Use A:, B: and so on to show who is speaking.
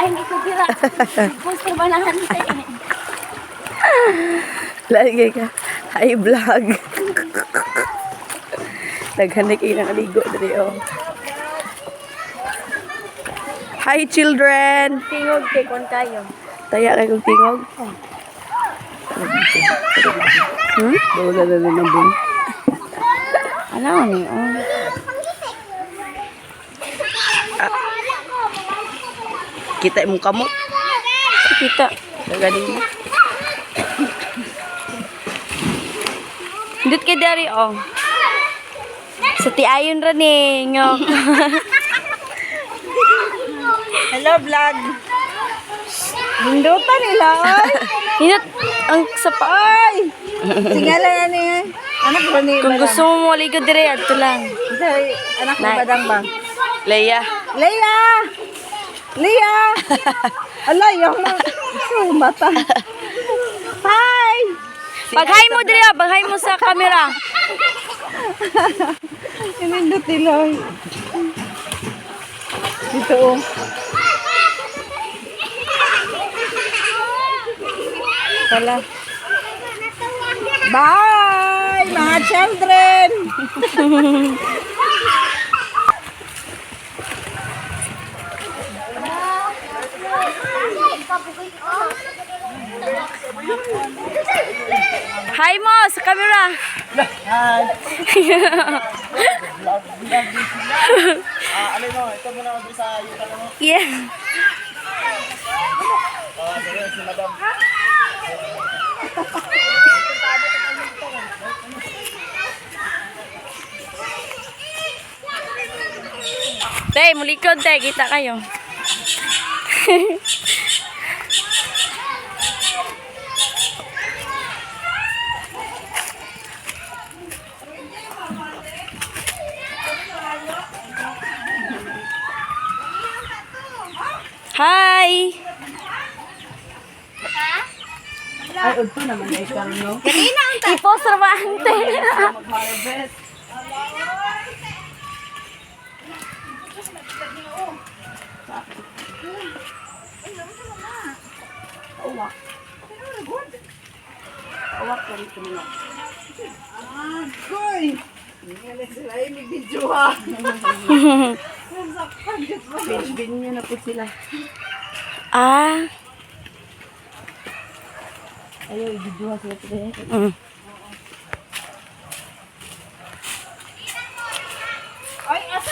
A: hindi ko tira. Poster ba na hantay?
B: Lagi ka. Hi vlog. Naghanay kayo ng aligo dali oh. Hi children.
A: Tingog kay kon kayo.
B: Taya kay kong tingog. Wala na ng bun.
A: Ano ni?
B: Kita imong kamot.
A: Kita.
B: Galing mo.
A: Dut kay dari oh. Sa tiayon ra ni ngok.
B: Hello vlog. Hindutan nila oy.
A: Hinot ang sapa.
B: Ay. Singalan ani. Anak ba ni?
A: Kung gusto mo maligo dire adto lang.
B: Anak
A: ni
B: Badang ba?
A: Leia.
B: Leia! Leia! Ala, yung mata. Hi!
A: Baghay mo dire, baghay mo sa camera.
B: Inindot nila. Dito oh. Wala. Bye, mga children!
A: Hi mo sa camera.
B: Hi! Ano mo, ito muna ako sa yuta mo.
A: Yeah.
B: Si madam.
A: Tay, mulikod tay, kita kayo. Hi.
B: Ay, udto naman na ikaw, no?
A: Kanina ang ipost ra ba ante?
B: Mag-harvest. Awak. Awak ka rin kumula. Goy! Ngayon sila ay may video ha. Bin niya na po sila.
A: Ah.
B: Ayaw, i-video ha sila today.
A: Mm.